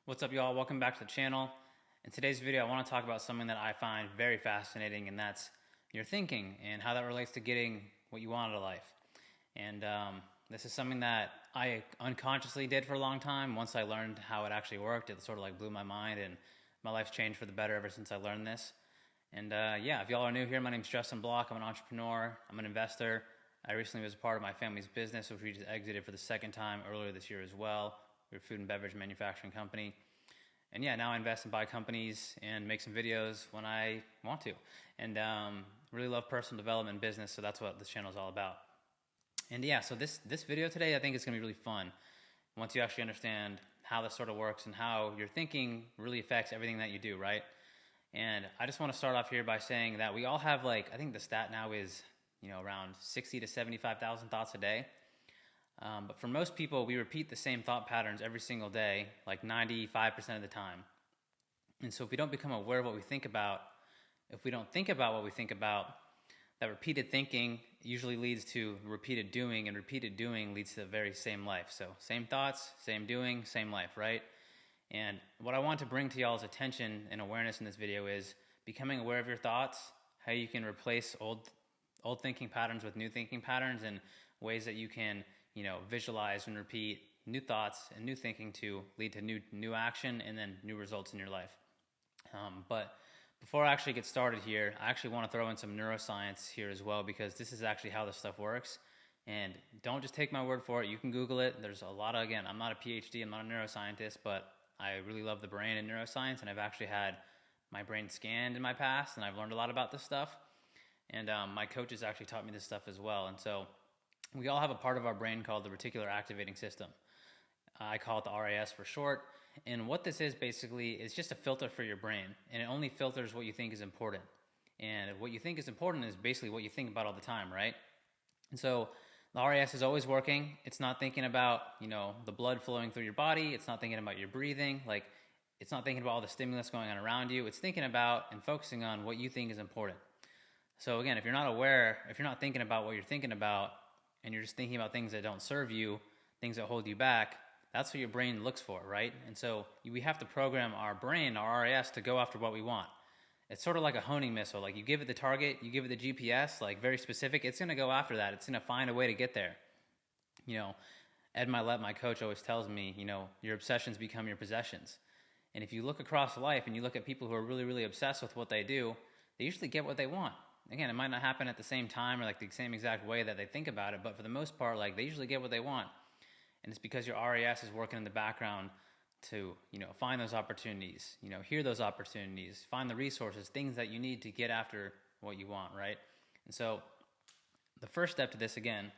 What's up, y'all? Welcome back to the channel. In today's video, I want to talk about something that I find very fascinating, and that's your thinking and how that relates to getting what you want out of life. And this is something that I unconsciously did for a long time. Once I learned how it actually worked, it sort of like blew my mind, and my life's changed for the better ever since I learned this. And yeah, if y'all are new here, my name's Justin Block. I'm an entrepreneur. I'm an investor. I recently was a part of my family's business, which we just exited for the second time earlier this year as well. We're a food and beverage manufacturing company. And yeah, now I invest and buy companies and make some videos when I want to. And really love personal development and business, so that's what this channel is all about. And yeah, so this video today, I think is going to be really fun once you actually understand how this sort of works and how your thinking really affects everything that you do, right? And I just want to start off here by saying that we all have, like, I think the stat now is, around 60 to 75,000 thoughts a day. But for most people, we repeat the same thought patterns every single day, like 95% of the time. And so if we don't become aware of what we think about, if we don't think about what we think about, that repeated thinking usually leads to repeated doing, and repeated doing leads to the very same life. So same thoughts, same doing, same life, right? And what I want to bring to y'all's attention and awareness in this video is becoming aware of your thoughts, how you can replace old thinking patterns with new thinking patterns, and ways that you can visualize and repeat new thoughts and new thinking to lead to new action and then new results in your life. But before I actually get started here, I actually want to throw in some neuroscience here as well, because this is actually how this stuff works. And don't just take my word for it. You can Google it. There's a lot of, again, I'm not a PhD, I'm not a neuroscientist, but I really love the brain and neuroscience, and I've actually had my brain scanned in my past, and I've learned a lot about this stuff. And my coaches actually taught me this stuff as well. And so we all have a part of our brain called the reticular activating system. I call it the RAS for short. And what this is basically is just a filter for your brain, and it only filters what you think is important. And what you think is important is basically what you think about all the time, right? And so the RAS is always working. It's not thinking about, the blood flowing through your body. It's not thinking about your breathing. Like, it's not thinking about all the stimulus going on around you. It's thinking about and focusing on what you think is important. So again, if you're not aware, if you're not thinking about what you're thinking about, and you're just thinking about things that don't serve you, things that hold you back, that's what your brain looks for, right? And so we have to program our brain, our RAS, to go after what we want. It's sort of like a honing missile. Like, you give it the target, you give it the GPS, like very specific, it's going to go after that. It's going to find a way to get there. Ed Mylett, my coach, always tells me, your obsessions become your possessions. And if you look across life and you look at people who are really, really obsessed with what they do, they usually get what they want. Again, it might not happen at the same time or like the same exact way that they think about it, but for the most part, like, they usually get what they want. And it's because your RAS is working in the background to, find those opportunities, hear those opportunities, find the resources, things that you need to get after what you want, right? And so the first step to this, again,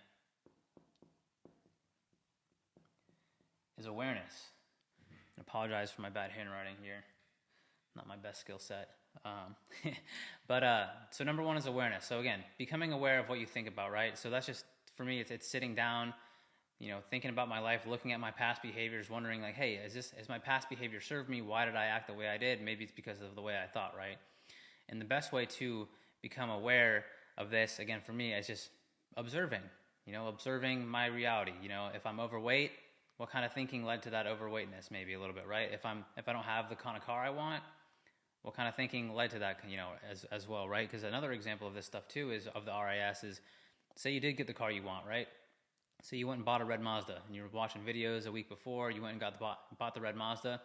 is awareness. I apologize for my bad handwriting here. Not my best skill set. So number one is awareness. So again, becoming aware of what you think about, right? So that's just, for me, it's sitting down, thinking about my life, looking at my past behaviors, wondering like, hey, has my past behavior served me? Why did I act the way I did? Maybe it's because of the way I thought, right? And the best way to become aware of this, again, for me, is just observing, observing my reality. If I'm overweight, what kind of thinking led to that overweightness? Maybe a little bit, right? If I don't have the kind of car I want, what kind of thinking led to that, as well, right? Because another example of this stuff too is of the RAS is, say you did get the car you want, right? So you went and bought a red Mazda, and you were watching videos a week before, you went and bought the red Mazda.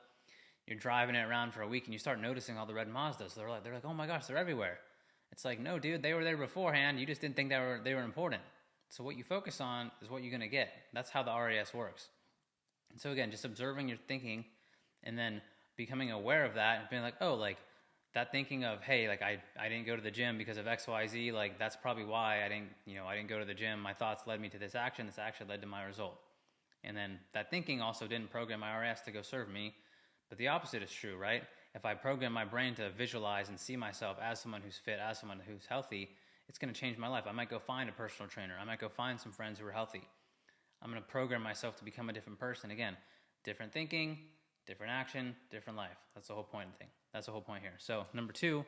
You're driving it around for a week, and you start noticing all the red Mazdas. They're like, oh my gosh, they're everywhere. It's like, no, dude, they were there beforehand. You just didn't think they were important. So what you focus on is what you're going to get. That's how the RAS works. And so again, just observing your thinking, and then becoming aware of that, and being like, oh, like, that thinking of, hey, like, I didn't go to the gym because of XYZ, like, that's probably why I didn't go to the gym. My thoughts led me to this action led to my result. And then that thinking also didn't program my RAS to go serve me, but the opposite is true, right? If I program my brain to visualize and see myself as someone who's fit, as someone who's healthy, it's going to change my life. I might go find a personal trainer. I might go find some friends who are healthy. I'm going to program myself to become a different person. Again, different thinking, different action, different life. That's the whole point of the thing. That's the whole point here. So number two,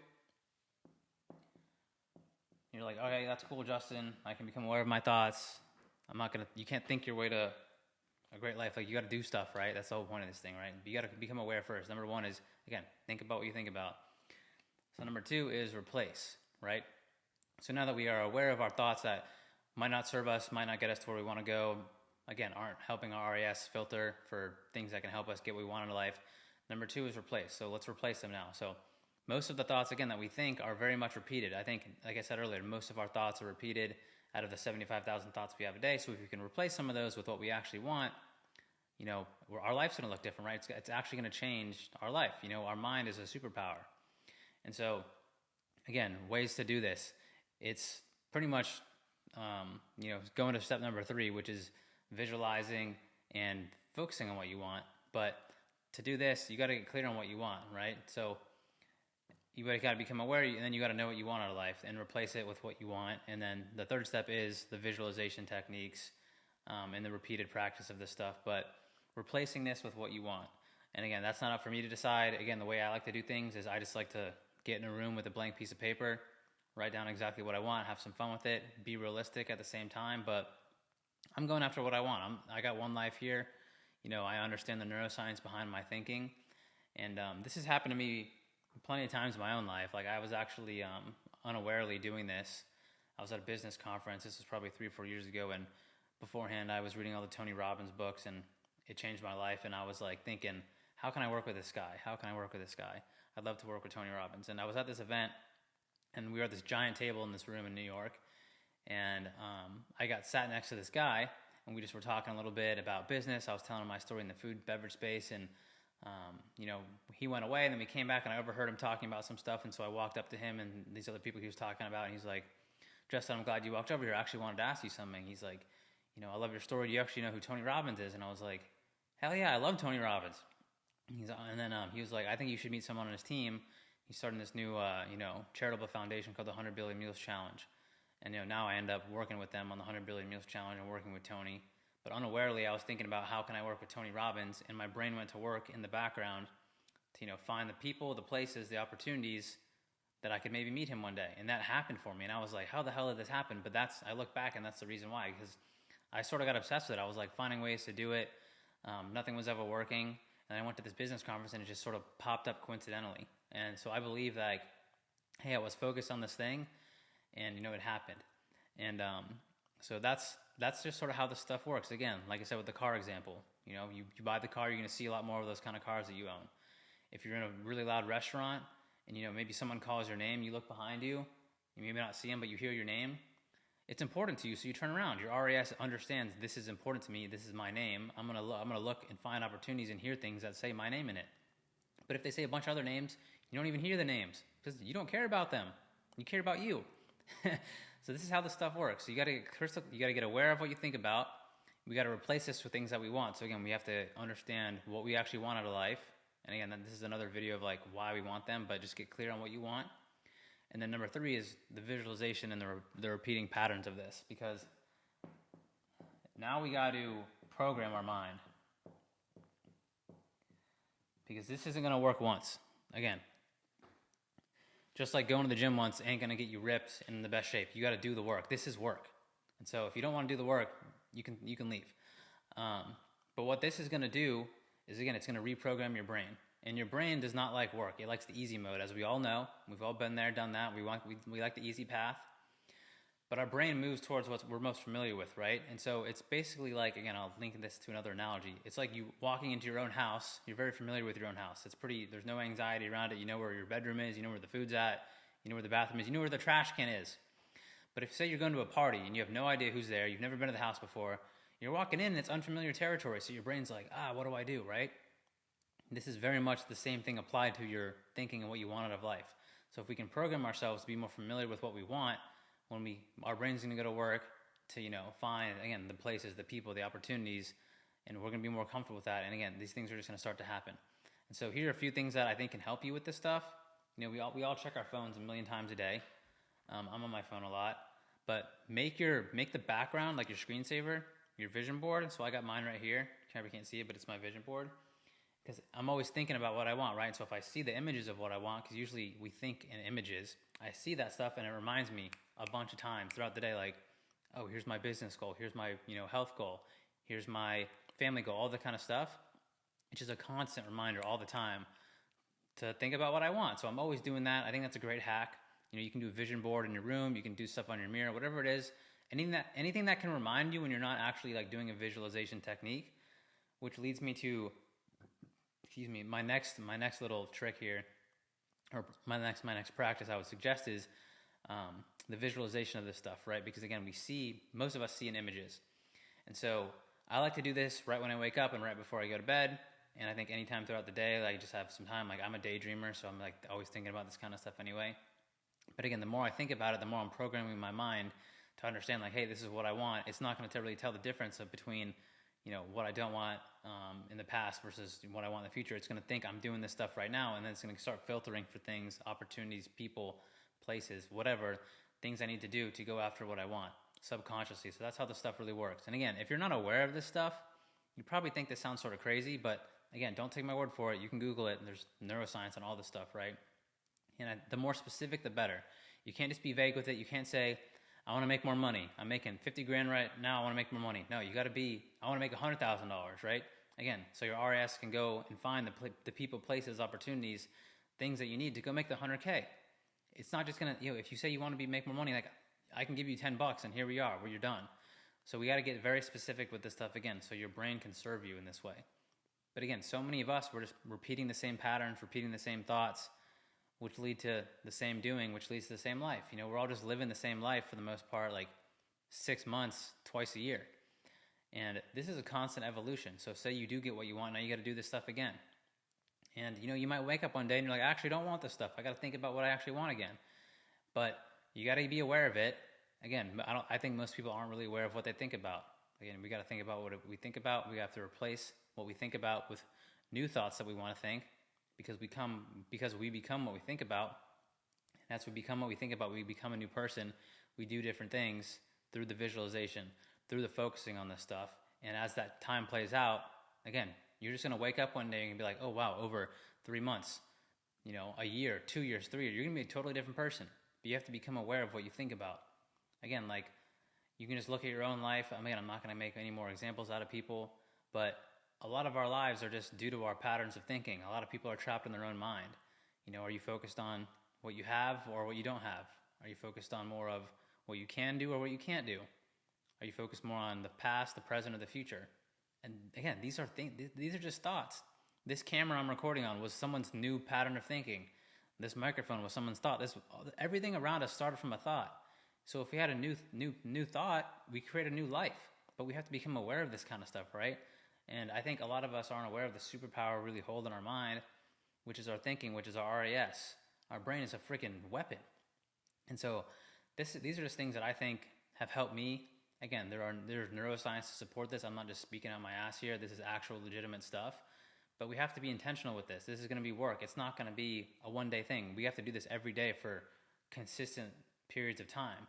you're like, okay, that's cool, Justin. I can become aware of my thoughts. You can't think your way to a great life, like you got to do stuff, right? That's the whole point of this thing, right? You got to become aware first. Number one is, again, think about what you think about. So number two is replace, right? So now that we are aware of our thoughts that might not serve us, might not get us to where we want to go, again, aren't helping our RAS filter for things that can help us get what we want in life. Number two is replace. So let's replace them now. So most of the thoughts, again, that we think are very much repeated. I think, like I said earlier, most of our thoughts are repeated out of the 75,000 thoughts we have a day. So if we can replace some of those with what we actually want, our life's going to look different, right? It's actually going to change our life. Our mind is a superpower. And so, again, ways to do this. It's pretty much, going to step number 3, which is visualizing and focusing on what you want. But to do this, you got to get clear on what you want, right? So you got to become aware, and then you got to know what you want out of life and replace it with what you want. And then the third step is the visualization techniques and the repeated practice of this stuff. But replacing this with what you want. And again, that's not up for me to decide. Again, the way I like to do things is I just like to get in a room with a blank piece of paper, write down exactly what I want, have some fun with it, be realistic at the same time. But I'm going after what I want. I got one life here. I understand the neuroscience behind my thinking. And this has happened to me plenty of times in my own life. Like I was actually unawarely doing this. I was at a business conference. This was probably 3 or 4 years ago. And beforehand, I was reading all the Tony Robbins books, and it changed my life. And I was like thinking, how can I work with this guy? How can I work with this guy? I'd love to work with Tony Robbins. And I was at this event, and we were at this giant table in this room in New York. And I got sat next to this guy, and we just were talking a little bit about business. I was telling him my story in the food beverage space, and he went away, and then we came back, and I overheard him talking about some stuff. And so I walked up to him and these other people he was talking about, and he's like, Justin, I'm glad you walked over here. I actually wanted to ask you something. He's like, I love your story. Do you actually know who Tony Robbins is? And I was like, hell yeah, I love Tony Robbins. And then he was like, I think you should meet someone on his team. He's starting this new, charitable foundation called the 100 Billion Meals Challenge. And, now I end up working with them on the 100 Billion Meals Challenge and working with Tony. But unawarely, I was thinking about how can I work with Tony Robbins, and my brain went to work in the background to, find the people, the places, the opportunities that I could maybe meet him one day. And that happened for me. And I was like, how the hell did this happen? But I look back, and that's the reason why, because I sort of got obsessed with it. I was like finding ways to do it. Nothing was ever working. And I went to this business conference, and it just sort of popped up coincidentally. And so I believe that, hey, I was focused on this thing, and, it happened. And so that's just sort of how this stuff works. Again, like I said with the car example, you buy the car, you're going to see a lot more of those kind of cars that you own. If you're in a really loud restaurant and, maybe someone calls your name, you look behind you, you maybe not see them, but you hear your name, it's important to you, so you turn around. Your RAS understands this is important to me, this is my name, I'm gonna look and find opportunities and hear things that say my name in it. But if they say a bunch of other names, you don't even hear the names, because you don't care about them. You care about you. So this is how this stuff works. So you gotta get aware of what you think about. We gotta replace this with things that we want. So again, we have to understand what we actually want out of life. And again, this is another video of like why we want them, but just get clear on what you want. And then number 3 is the visualization and the repeating patterns of this, because now we got to program our mind, because this isn't going to work once. Again, just like going to the gym once ain't going to get you ripped and in the best shape. You got to do the work. This is work. And so if you don't want to do the work, you can leave. But what this is going to do is, again, it's going to reprogram your brain. And your brain does not like work. It likes the easy mode, as we all know. We've all been there, done that. We like the easy path. But our brain moves towards what we're most familiar with, right? And so it's basically like, again, I'll link this to another analogy. It's like you walking into your own house. You're very familiar with your own house. There's no anxiety around it. You know where your bedroom is. You know where the food's at. You know where the bathroom is. You know where the trash can is. But if, say, you're going to a party and you have no idea who's there, you've never been to the house before, you're walking in and it's unfamiliar territory. So your brain's like, what do I do, right? This is very much the same thing applied to your thinking and what you want out of life. So if we can program ourselves to be more familiar with what we want, our brain's going to go to work to, find, again, the places, the people, the opportunities, and we're going to be more comfortable with that. And again, these things are just going to start to happen. And so here are a few things that I think can help you with this stuff. We all check our phones a million times a day. I'm on my phone a lot. But make the background, like your screensaver, your vision board. So I got mine right here. You probably can't see it, but it's my vision board. Because I'm always thinking about what I want, right? And so if I see the images of what I want, because usually we think in images, I see that stuff and it reminds me a bunch of times throughout the day, like, oh, here's my business goal, here's my health goal, here's my family goal, all the kind of stuff. It's just a constant reminder all the time to think about what I want. So I'm always doing that. I think that's a great hack. You can do a vision board in your room. You can do stuff on your mirror, whatever it is. Anything that can remind you when you're not actually like doing a visualization technique, which leads me to, my next little trick here, or my next practice I would suggest is the visualization of this stuff, right? Because again, most of us see in images. And so I like to do this right when I wake up and right before I go to bed. And I think anytime throughout the day, I just have some time. Like, I'm a daydreamer, so I'm like always thinking about this kind of stuff anyway. But again, the more I think about it, the more I'm programming my mind to understand, like, hey, this is what I want. It's not going to really tell the difference between, what I don't want in the past versus what I want in the future. It's going to think I'm doing this stuff right now, and then it's going to start filtering for things, opportunities, people, places, whatever, things I need to do to go after what I want subconsciously. So that's how this stuff really works. And again, if you're not aware of this stuff, you probably think this sounds sort of crazy, but again, don't take my word for it. You can Google it, and there's neuroscience and all this stuff, right? And the more specific, the better. You can't just be vague with it. You can't say, I want to make more money. I'm making 50 grand right now. I want to make more money. No, you got to be, I want to make $100,000, right? Again, so your RAS can go and find the people, places, opportunities, things that you need to go make the 100K. It's not just going to, if you say you want to make more money, like, I can give you $10 and here we are, where you're done. So we got to get very specific with this stuff again, so your brain can serve you in this way. But again, so many of us, we're just repeating the same patterns, repeating the same thoughts, which lead to the same doing, which leads to the same life. We're all just living the same life for the most part, like 6 months, twice a year. And this is a constant evolution. So say you do get what you want, now you got to do this stuff again. And you might wake up one day and you're like, I actually don't want this stuff. I got to think about what I actually want again. But you got to be aware of it. Again, I think most people aren't really aware of what they think about. Again, we got to think about what we think about. We have to replace what we think about with new thoughts that we want to think, because we become what we think about. And as we become what we think about, we become a new person. We do different things through the visualization, through the focusing on this stuff. And as that time plays out, again, you're just going to wake up one day and be like, oh, wow, over 3 months, a year, 2 years, 3 years, you're going to be a totally different person. But you have to become aware of what you think about. Again, like, you can just look at your own life. I mean, I'm not going to make any more examples out of people, but a lot of our lives are just due to our patterns of thinking. A lot of people are trapped in their own mind. Are you focused on what you have or what you don't have? Are you focused on more of what you can do or what you can't do? Are you focused more on the past, the present, or the future? And again, these are just thoughts. This camera I'm recording on was someone's new pattern of thinking. This microphone was someone's thought. Everything around us started from a thought. So if we had a new thought, we create a new life. But we have to become aware of this kind of stuff, right? And I think a lot of us aren't aware of the superpower we really hold in our mind, which is our thinking, which is our RAS. Our brain is a freaking weapon. And so these are just things that I think have helped me. Again, there's neuroscience to support this. I'm not just speaking out my ass here. This is actual legitimate stuff. But we have to be intentional with this. This is going to be work. It's not going to be a one-day thing. We have to do this every day for consistent periods of time.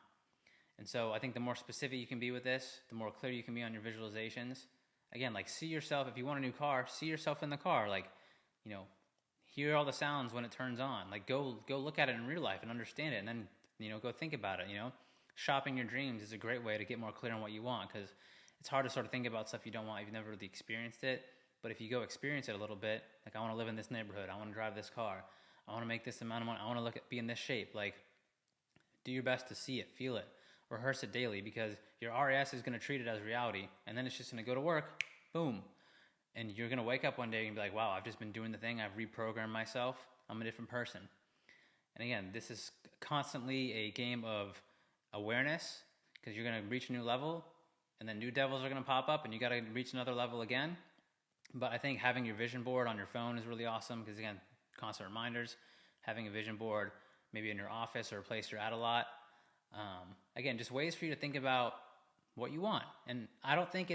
And so I think the more specific you can be with this, the more clear you can be on your visualizations. Again, like, see yourself, if you want a new car, see yourself in the car. Like, hear all the sounds when it turns on. Like, go look at it in real life and understand it, and then, go think about it, Shopping your dreams is a great way to get more clear on what you want, because it's hard to sort of think about stuff you don't want if you've never really experienced it. But if you go experience it a little bit, like, I want to live in this neighborhood, I want to drive this car, I want to make this amount of money, I want to be in this shape, like, do your best to see it, feel it, rehearse it daily, because your RAS is going to treat it as reality, and then it's just going to go to work, boom, and you're going to wake up one day and be like, wow, I've just been doing the thing, I've reprogrammed myself, I'm a different person. And again, this is constantly a game of awareness, because you're going to reach a new level, and then new devils are going to pop up, and you got to reach another level again. But I think having your vision board on your phone is really awesome, because again, constant reminders, having a vision board maybe in your office or a place you're at a lot. Again, just ways for you to think about what you want. And I don't think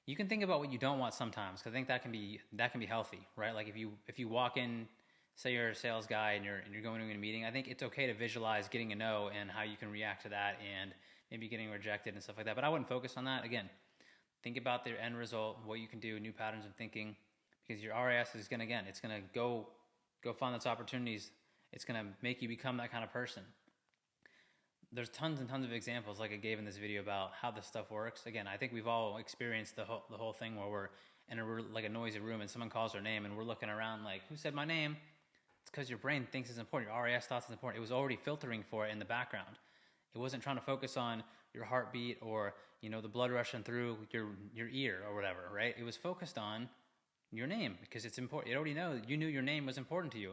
you can think about what you don't want sometimes, because I think that can be healthy, right? Like, if you walk in, say you're a sales guy and you're going to a meeting, I think it's okay to visualize getting a no and how you can react to that and maybe getting rejected and stuff like that. But I wouldn't focus on that. Again, think about the end result, what you can do, new patterns of thinking, because your RAS is going to go find those opportunities. It's going to make you become that kind of person. there's tons and tons of examples like I gave in this video about how this stuff works. Again, I think we've all experienced the whole thing where we're in like a noisy room and someone calls our name and we're looking around like, who said my name? It's because your brain thinks it's important. Your RAS thoughts it's important. It was already filtering for it in the background. It wasn't trying to focus on your heartbeat or, the blood rushing through your ear or whatever, right? It was focused on your name because it's important. It already knows. You knew your name was important to you.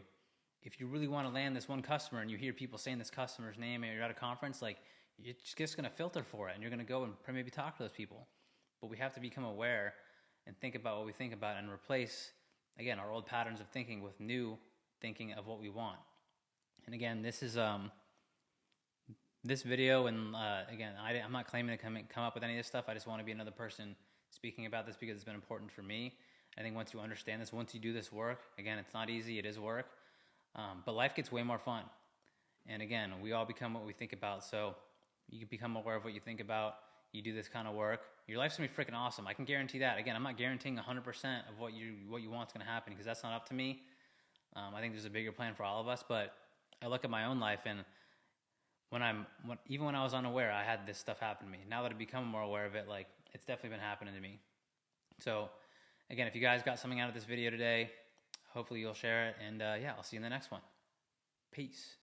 If you really want to land this one customer and you hear people saying this customer's name and you're at a conference, like, you're just going to filter for it and you're going to go and maybe talk to those people. But we have to become aware and think about what we think about and replace, again, our old patterns of thinking with new thinking of what we want. And again, this is this video, and again, I'm not claiming to come up with any of this stuff. I just want to be another person speaking about this because it's been important for me. I think once you understand this, once you do this work, again, it's not easy, it is work, but life gets way more fun. And again, we all become what we think about, so you can become aware of what you think about, you do this kind of work, your life's going to be freaking awesome. I can guarantee that. Again, I'm not guaranteeing 100% of what you want is going to happen because that's not up to me. I think there's a bigger plan for all of us, but I look at my own life, and even when I was unaware, I had this stuff happen to me. Now that I've become more aware of it, like, it's definitely been happening to me. So again, if you guys got something out of this video today, hopefully you'll share it, and yeah, I'll see you in the next one. Peace.